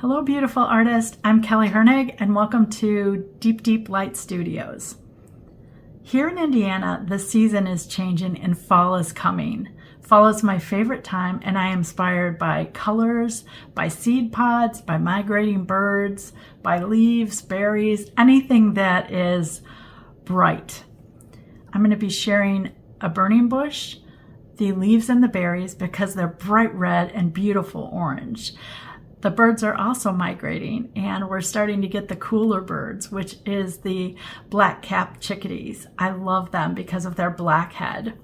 Hello, beautiful artist. I'm Kelly Hoernig, and welcome to Deep Deep Light Studios. Here in Indiana, the season is changing and fall is coming. Fall is my favorite time, and I am inspired by colors, by seed pods, by migrating birds, by leaves, berries, anything that is bright. I'm going to be sharing a burning bush, the leaves and the berries, because they're bright red and beautiful orange. The birds are also migrating, and we're starting to get the cooler birds, which is the black-capped chickadees. I love them because of their black head.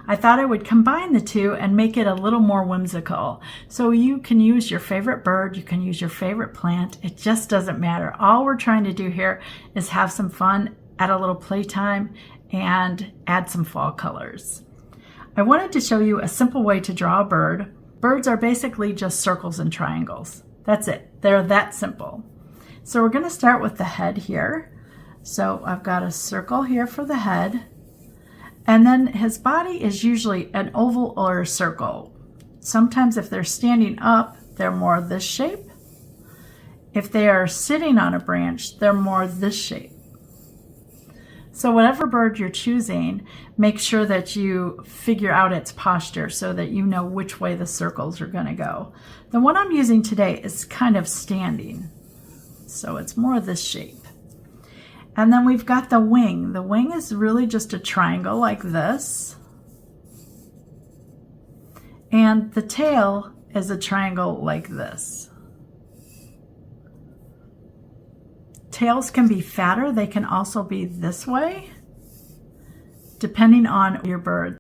I thought I would combine the two and make it a little more whimsical. So you can use your favorite bird, you can use your favorite plant, it just doesn't matter. All we're trying to do here is have some fun, add a little playtime, and add some fall colors. I wanted to show you a simple way to draw a bird. Birds are basically just circles and triangles. That's it. They're that simple. So we're going to start with the head here. So I've got a circle here for the head. And then his body is usually an oval or a circle. Sometimes if they're standing up, they're more this shape. If they are sitting on a branch, they're more this shape. So whatever bird you're choosing, make sure that you figure out its posture so that you know which way the circles are going to go. The one I'm using today is kind of standing, so it's more this shape. And then we've got the wing. The wing is really just a triangle like this. And the tail is a triangle like this. Tails can be fatter, they can also be this way, depending on your bird.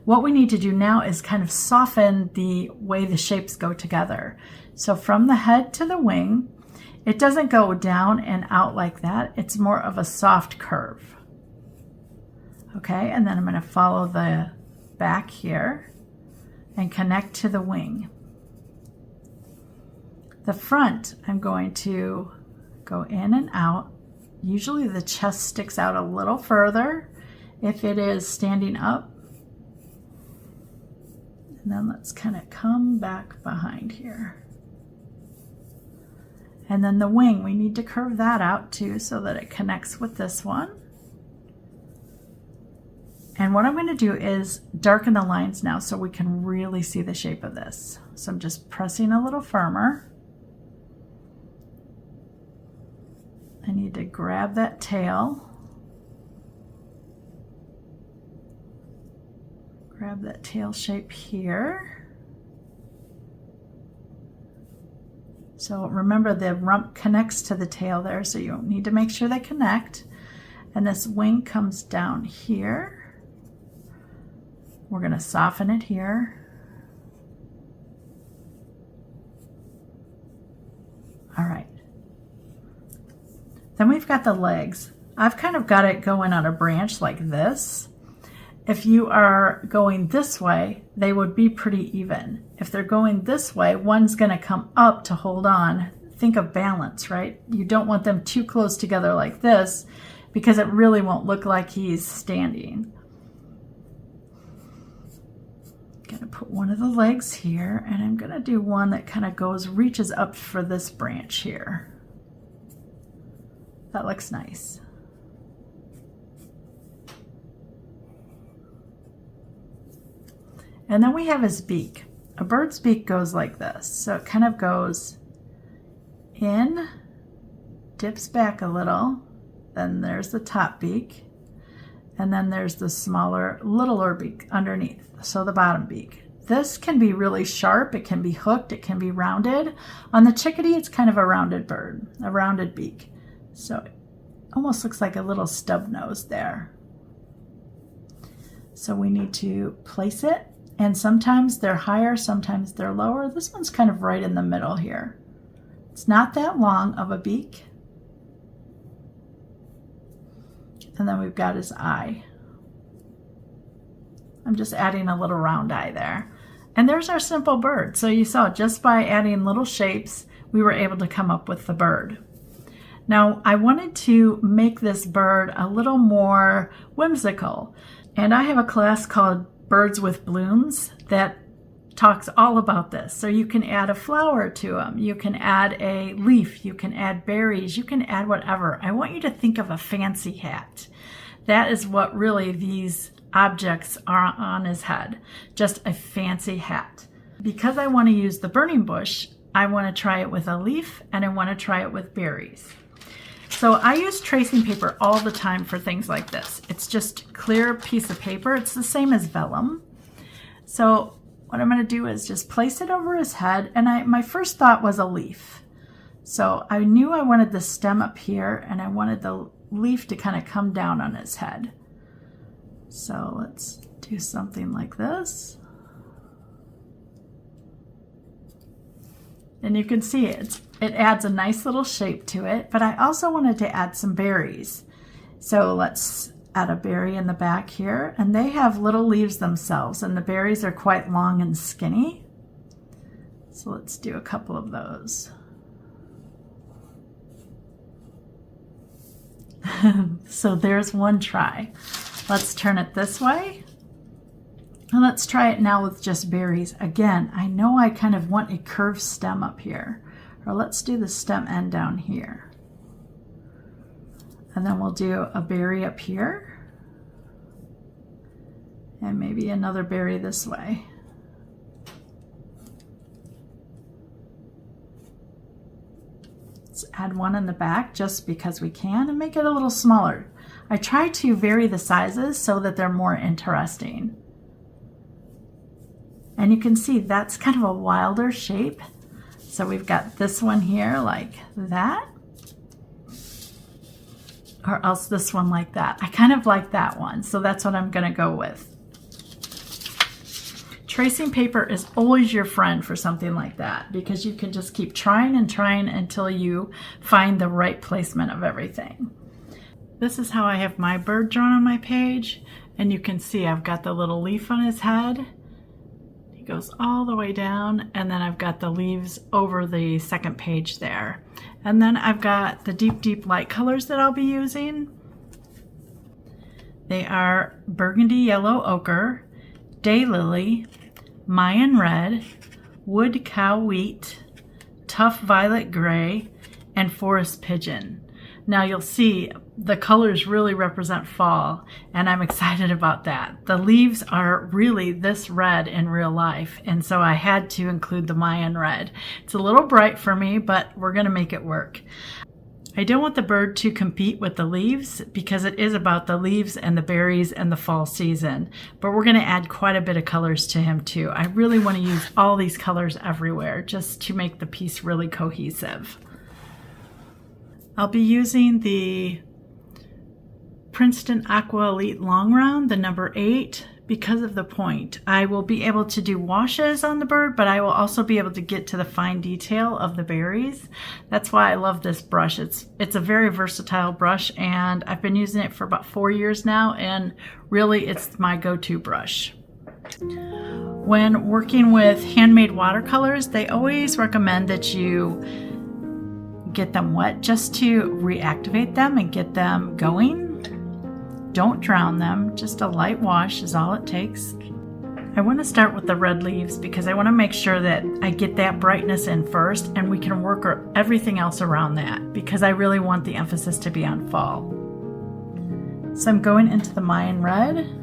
What we need to do now is kind of soften the way the shapes go together. So from the head to the wing, it doesn't go down and out like that, it's more of a soft curve. Okay, and then I'm going to follow the back here and connect to the wing. The front, I'm going to go in and out. Usually the chest sticks out a little further if it is standing up. And then let's kind of come back behind here. And then the wing, we need to curve that out too so that it connects with this one. And what I'm going to do is darken the lines now so we can really see the shape of this. So I'm just pressing a little firmer. I need to grab that tail, grab that tail shape here. So remember the rump connects to the tail there, so you need to make sure they connect. And this wing comes down here. We're going to soften it here. All right. Then we've got the legs. I've kind of got it going on a branch like this. If you are going this way, they would be pretty even. If they're going this way, one's going to come up to hold on. Think of balance, right? You don't want them too close together like this because it really won't look like he's standing. I'm going to put one of the legs here, and I'm going to do one that kind of reaches up for this branch here. That looks nice. And then we have his beak. A bird's beak goes like this. So it kind of goes in, dips back a little, then there's the top beak, and then there's the smaller, littler beak underneath, so the bottom beak. This can be really sharp, it can be hooked, it can be rounded. On the chickadee, it's kind of a rounded bird, a rounded beak. So it almost looks like a little stub nose there. So we need to place it, and sometimes they're higher, sometimes they're lower. This one's kind of right in the middle here. It's not that long of a beak. And then we've got his eye. I'm just adding a little round eye there. And there's our simple bird. So you saw just by adding little shapes, we were able to come up with the bird. Now, I wanted to make this bird a little more whimsical. And I have a class called Birds with Blooms that talks all about this. So you can add a flower to them, you can add a leaf, you can add berries, you can add whatever. I want you to think of a fancy hat. That is what really these objects are on his head, just a fancy hat. Because I want to use the burning bush, I want to try it with a leaf and I want to try it with berries. So I use tracing paper all the time for things like this. It's just clear piece of paper. It's the same as vellum. So what I'm going to do is just place it over his head, and my first thought was a leaf. So I knew I wanted the stem up here and I wanted the leaf to kind of come down on his head. So let's do something like this. And you can see it adds a nice little shape to it, but I also wanted to add some berries. So let's add a berry in the back here, and they have little leaves themselves, and the berries are quite long and skinny. So let's do a couple of those. So there's one try. Let's turn it this way. And let's try it now with just berries. Again, I know I kind of want a curved stem up here. Or let's do the stem end down here. And then we'll do a berry up here. And maybe another berry this way. Let's add one in the back just because we can and make it a little smaller. I try to vary the sizes so that they're more interesting. And you can see that's kind of a wilder shape. So we've got this one here like that, or else this one like that. I kind of like that one, so that's what I'm gonna go with. Tracing paper is always your friend for something like that because you can just keep trying and trying until you find the right placement of everything. This is how I have my bird drawn on my page, and you can see I've got the little leaf on his head. He goes all the way down, and then I've got the leaves over the second page there. And then I've got the deep light colors that I'll be using. They are burgundy yellow ochre, daylily, Mayan red, wood cow wheat, tough violet gray, and forest pigeon. Now you'll see the colors really represent fall, and I'm excited about that. The leaves are really this red in real life, and so I had to include the Mayan red. It's a little bright for me, but we're gonna make it work. I don't want the bird to compete with the leaves because it is about the leaves and the berries and the fall season, but we're gonna add quite a bit of colors to him too. I really wanna use all these colors everywhere just to make the piece really cohesive. I'll be using the Princeton Aqua Elite Long Round, the number 8, because of the point. I will be able to do washes on the bird, but I will also be able to get to the fine detail of the berries. That's why I love this brush. It's a very versatile brush, and I've been using it for about 4 years now, and really it's my go-to brush. When working with handmade watercolors, they always recommend that you get them wet just to reactivate them and get them going. Don't drown them, just a light wash is all it takes. I want to start with the red leaves because I want to make sure that I get that brightness in first, and we can work everything else around that because I really want the emphasis to be on fall. So I'm going into the Mayan red.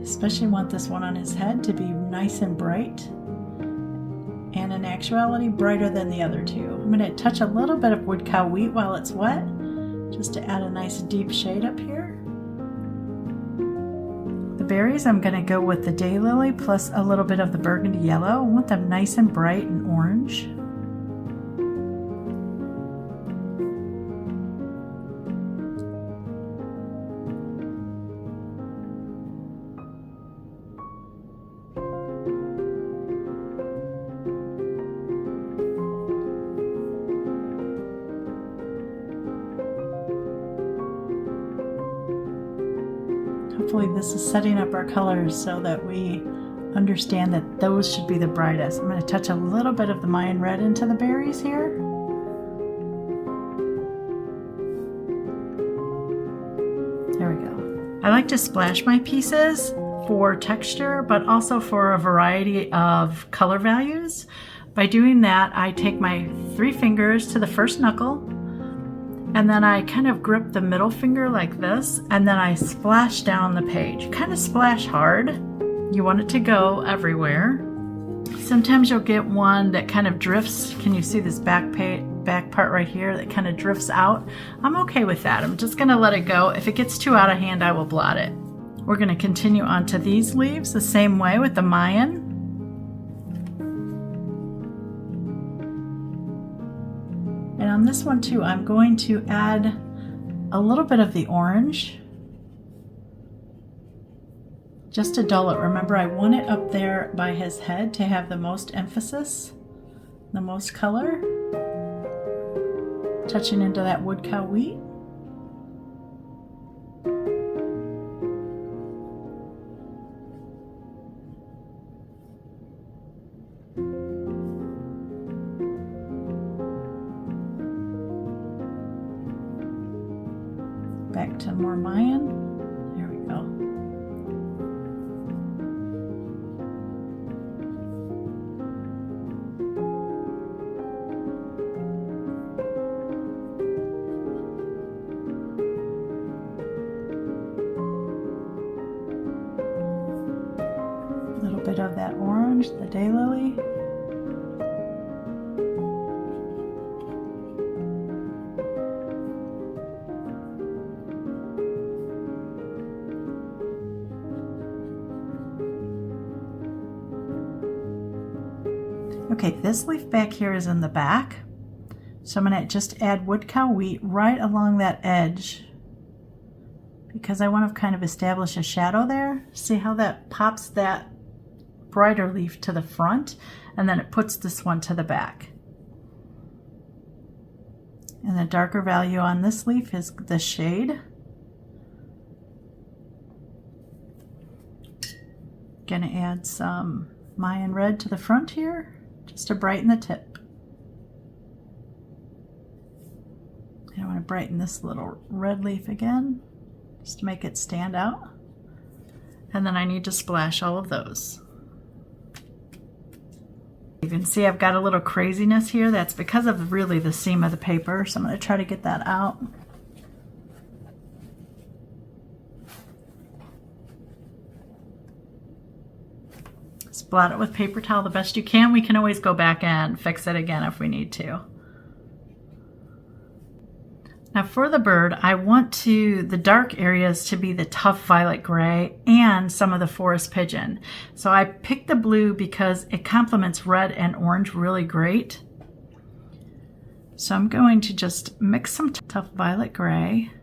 Especially want this one on his head to be nice and bright, and in actuality brighter than the other two. I'm going to touch a little bit of wood cow wheat while it's wet just to add a nice deep shade up here. The berries, I'm going to go with the daylily plus a little bit of the burgundy yellow. I want them nice and bright and orange. Hopefully this is setting up our colors so that we understand that those should be the brightest. I'm going to touch a little bit of the Mayan red into the berries here. There we go. I like to splash my pieces for texture, but also for a variety of color values. By doing that, I take my 3 fingers to the first knuckle, and then I kind of grip the middle finger like this, and then I splash down the page. Kind of splash hard. You want it to go everywhere. Sometimes you'll get one that kind of drifts. Can you see this back part right here that kind of drifts out? I'm okay with that. I'm just gonna let it go. If it gets too out of hand, I will blot it. We're gonna continue on to these leaves the same way with the Mayan. And on this one too, I'm going to add a little bit of the orange just to dull it. Remember, I want it up there by his head to have the most emphasis, the most color. Touching into that wood cow wheat. Back to more Mayan. There we go. A little bit of that orange, the daylily. Okay, this leaf back here is in the back, so I'm going to just add wood cow wheat right along that edge because I want to kind of establish a shadow there. See how that pops that brighter leaf to the front, and then it puts this one to the back. And the darker value on this leaf is the shade. Gonna add some Mayan red to the front here, just to brighten the tip. And I want to brighten this little red leaf again, just to make it stand out. And then I need to splash all of those. You can see I've got a little craziness here. That's because of really the seam of the paper, so I'm going to try to get that out. Blot it with paper towel the best you can. We can always go back and fix it again if we need to. Now for the bird, I want the dark areas to be the tough violet gray and some of the forest pigeon. So I picked the blue because it complements red and orange really great. So I'm going to just mix some tough violet gray.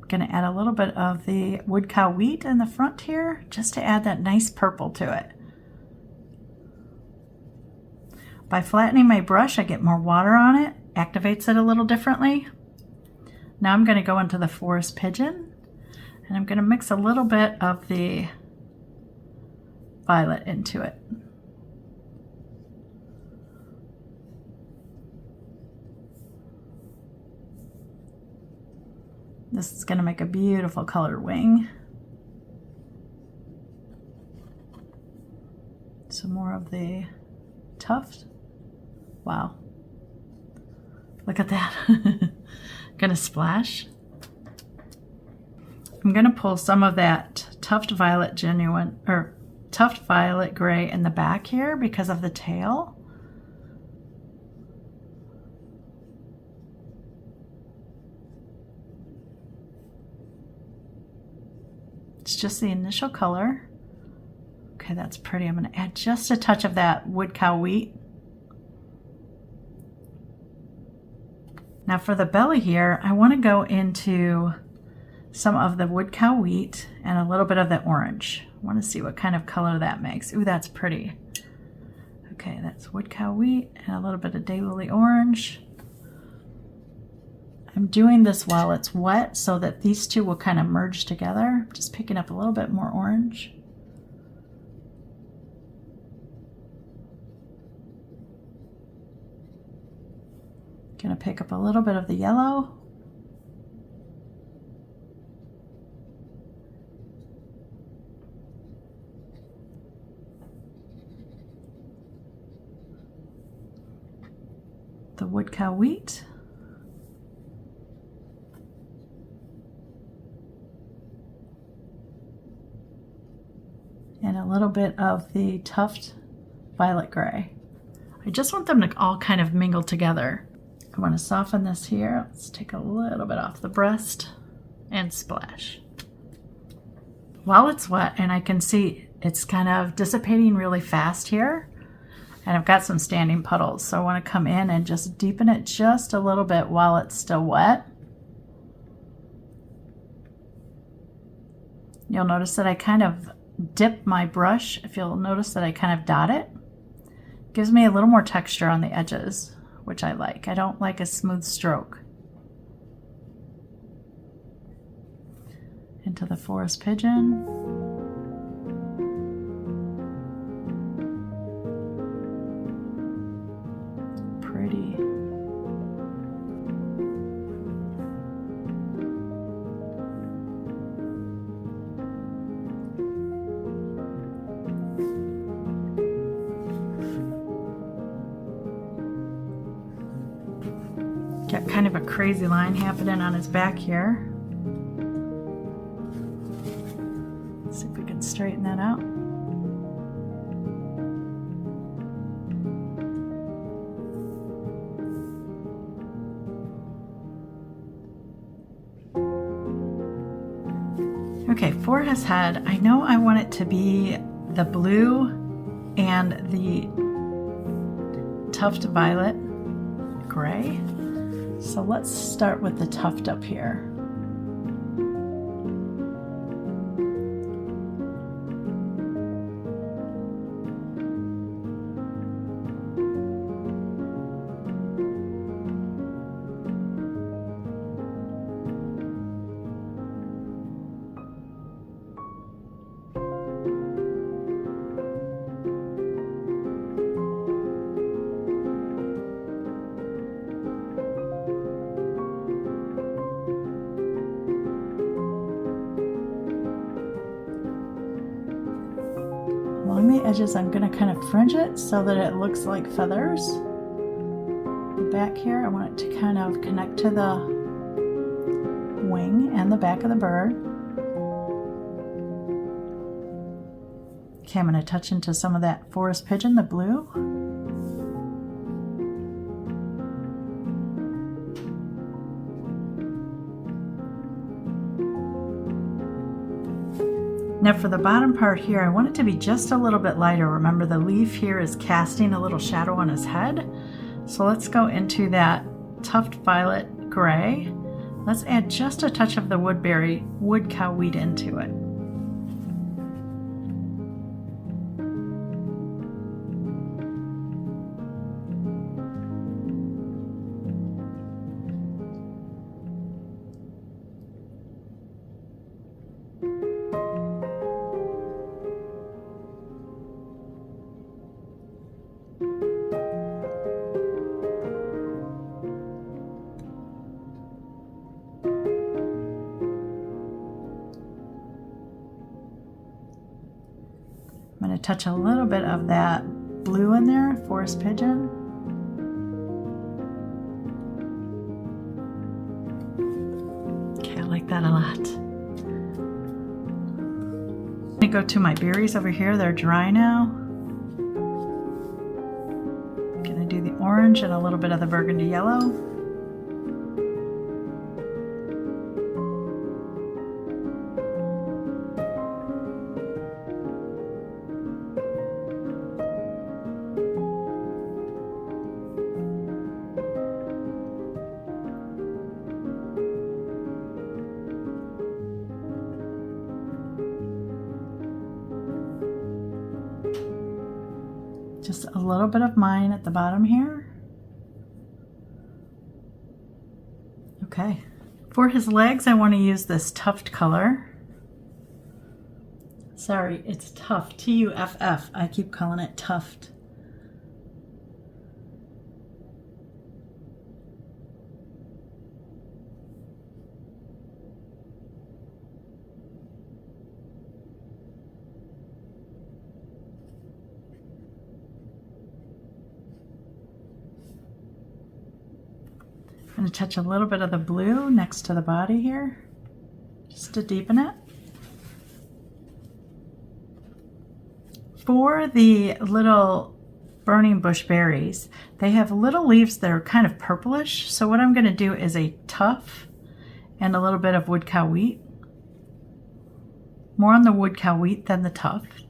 Going to add a little bit of the wood cow wheat in the front here just to add that nice purple to it. By flattening my brush, I get more water on it, activates it a little differently. Now I'm going to go into the forest pigeon, and I'm going to mix a little bit of the violet into it. This is going to make a beautiful colored wing. Some more of the tuft. Wow. Look at that. Gonna splash. I'm gonna pull some of that tuft violet tuft violet gray in the back here because of the tail. It's just the initial color. Okay, that's pretty. I'm going to add just a touch of that wood cow wheat. Now for the belly here, I want to go into some of the wood cow wheat and a little bit of the orange. I want to see what kind of color that makes. Ooh, that's pretty. Okay, that's wood cow wheat and a little bit of daylily orange. I'm doing this while it's wet so that these two will kind of merge together. Just picking up a little bit more orange. Gonna pick up a little bit of the yellow. The wood cow wheat. And a little bit of the Tuft violet gray. I just want them to all kind of mingle together. I want to soften this here. Let's take a little bit off the breast and splash. While it's wet, and I can see it's kind of dissipating really fast here, and I've got some standing puddles, so I want to come in and just deepen it just a little bit while it's still wet. You'll notice that I kind of dip my brush. If you'll notice that I kind of dot it, gives me a little more texture on the edges, which I like. I don't like a smooth stroke. Into the forest pigeon. Pretty. Got kind of a crazy line happening on his back here. Let's see if we can straighten that out. Okay, for his head, I know I want it to be the blue and the Tuft violet gray. So let's start with the Tuft up here. Along the edges, I'm going to kind of fringe it so that it looks like feathers. The back here, I want it to kind of connect to the wing and the back of the bird. Okay, I'm going to touch into some of that forest pigeon, the blue. Now for the bottom part here, I want it to be just a little bit lighter. Remember, the leaf here is casting a little shadow on his head. So let's go into that Tuft violet gray. Let's add just a touch of the woodberry wood cow wheat into it. I'm going to touch a little bit of that blue in there, forest pigeon. Okay, I like that a lot. Let me go to my berries over here. They're dry now. I'm going to do the orange and a little bit of the burgundy yellow. Just a little bit of mine at the bottom here. Okay. For his legs, I want to use this tuft color. Sorry, it's tuft, T-U-F-F. I keep calling it tuft. I'm going to touch a little bit of the blue next to the body here, just to deepen it. For the little burning bush berries, they have little leaves that are kind of purplish. So what I'm going to do is a tuft and a little bit of wood cow wheat. More on the wood cow wheat than the tuft.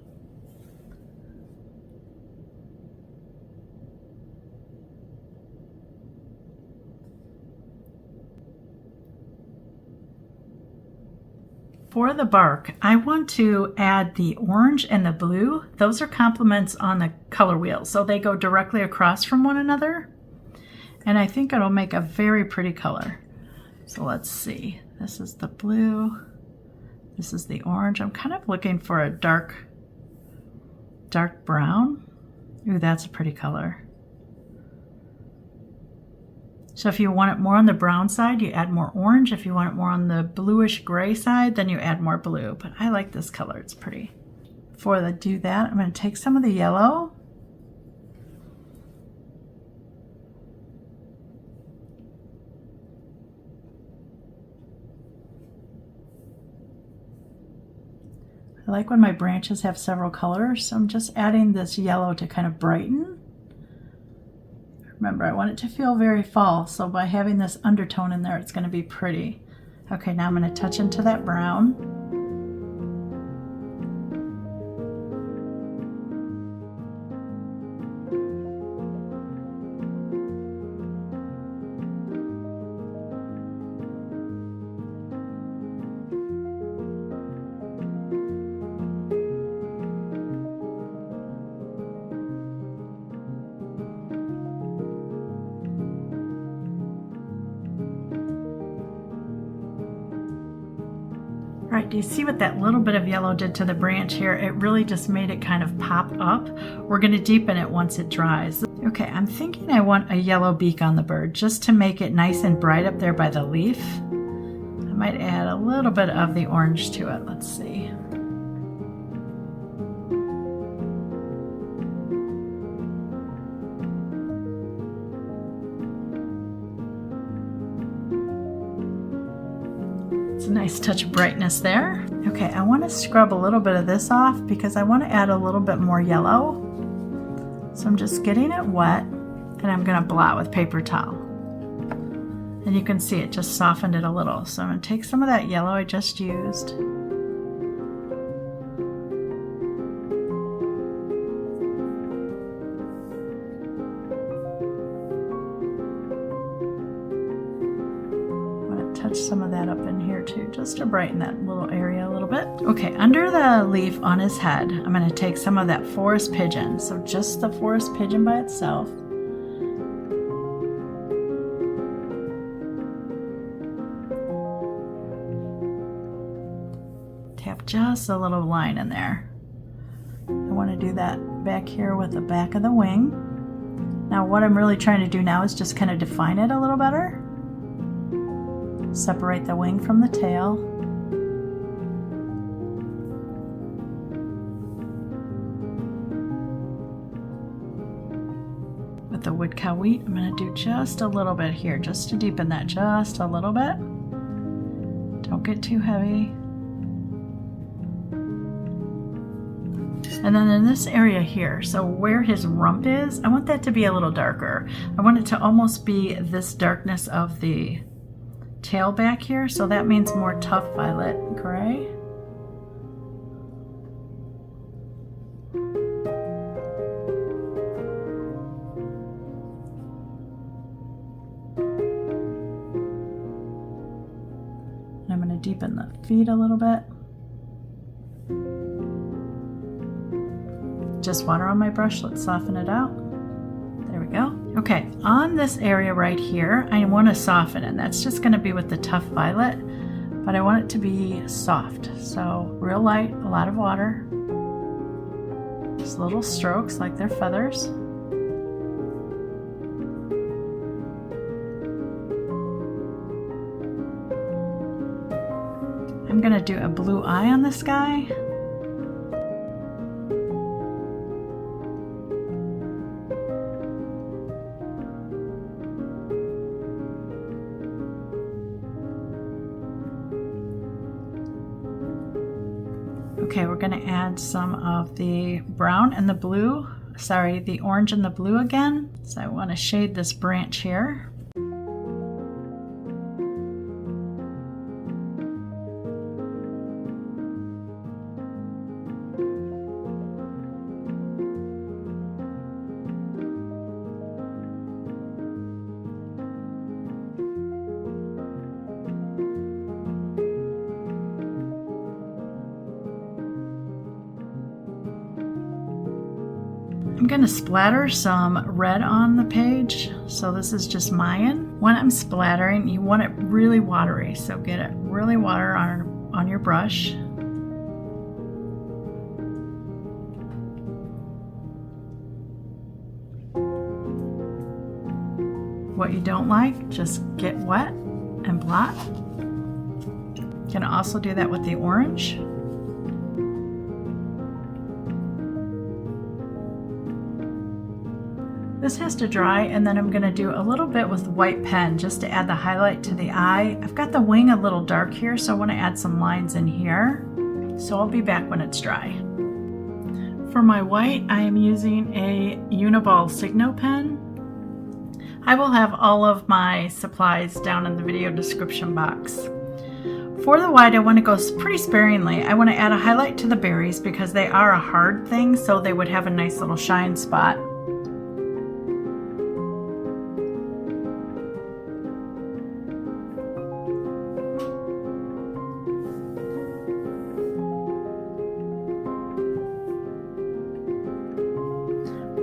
For the bark, I want to add the orange and the blue. Those are complements on the color wheel, so they go directly across from one another. And I think it'll make a very pretty color. So let's see. This is the blue. This is the orange. I'm kind of looking for a dark brown. Ooh, that's a pretty color. So if you want it more on the brown side, you add more orange. If you want it more on the bluish gray side, then you add more blue. But I like this color, it's pretty. Before I do that, I'm going to take some of the yellow. I like when my branches have several colors, so I'm just adding this yellow to kind of brighten. Remember, I want it to feel very fall, so by having this undertone in there, it's going to be pretty. Okay, now I'm going to touch into that brown. All right, do you see what that little bit of yellow did to the branch here? It really just made it kind of pop up. We're going to deepen it once it dries. Okay, I'm thinking I want a yellow beak on the bird just to make it nice and bright up there by the leaf. I might add a little bit of the orange to it. Let's see. A nice touch of brightness there. Okay, I want to scrub a little bit of this off because I want to add a little bit more yellow. So I'm just getting it wet and I'm going to blot with paper towel. And you can see it just softened it a little. So I'm going to take some of that yellow I just used. Touch some of that up in here too, just to brighten that little area a little bit. Okay, under the leaf on his head, I'm going to take some of that forest pigeon. So just the forest pigeon by itself. Tap just a little line in there. I want to do that back here with the back of the wing. Now what I'm really trying to do now is just kind of define it a little better. Separate the wing from the tail. With the wood cow wheat, I'm going to do just a little bit here, just to deepen that just a little bit. Don't get too heavy. And then in this area here, so where his rump is, I want that to be a little darker. I want it to almost be this darkness of the tail back here, so that means more tough violet gray. And I'm going to deepen the feet a little bit. Just water on my brush, let's soften it out. There we go. Okay, on this area right here, I want to soften it. That's just going to be with the tough violet, but I want it to be soft. So real light, a lot of water. Just little strokes like they're feathers. I'm going to do a blue eye on this guy. Okay, we're going to add some of the brown and the blue, sorry, the orange and the blue again. So I want to shade this branch here. I'm going to splatter some red on the page, so this is just Mayan. When I'm splattering, you want it really watery, so get it really water on your brush. What you don't like, just get wet and blot. You can also do that with the orange. This has to dry, and then I'm going to do a little bit with white pen just to add the highlight to the eye. I've got the wing a little dark here, so I want to add some lines in here. So I'll be back when it's dry. For my white, I am using a Uniball Signo pen. I will have all of my supplies down in the video description box. For the white, I want to go pretty sparingly. I want to add a highlight to the berries because they are a hard thing, so they would have a nice little shine spot.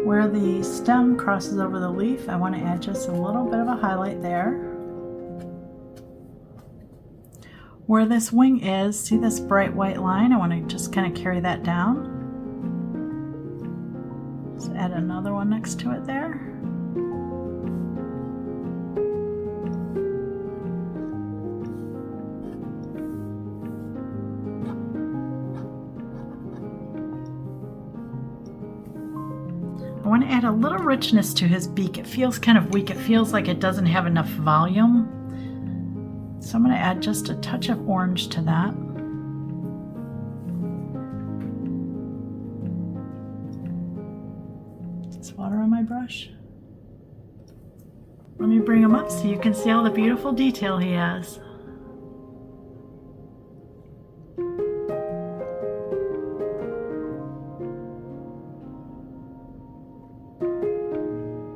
Where the stem crosses over the leaf, I want to add just a little bit of a highlight there. Where this wing is, see this bright white line? I want to just kind of carry that down. Just add another one next to it there. I want to add a little richness to his beak. It feels kind of weak. It feels like it doesn't have enough volume. So I'm going to add just a touch of orange to that. Just water on my brush. Let me bring him up so you can see all the beautiful detail he has.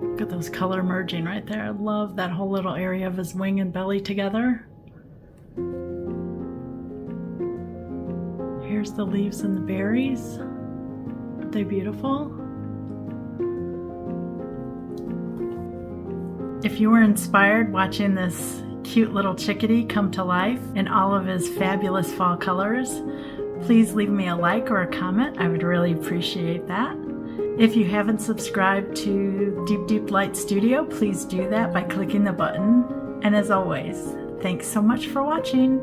Look at those color merging right there. I love that whole little area of his wing and belly together. Here's the leaves and the berries. Aren't they beautiful? If you were inspired watching this cute little chickadee come to life in all of his fabulous fall colors, please leave me a like or a comment. I would really appreciate that. If you haven't subscribed to Deep Deep Light Studio, please do that by clicking the button. And as always, thanks so much for watching.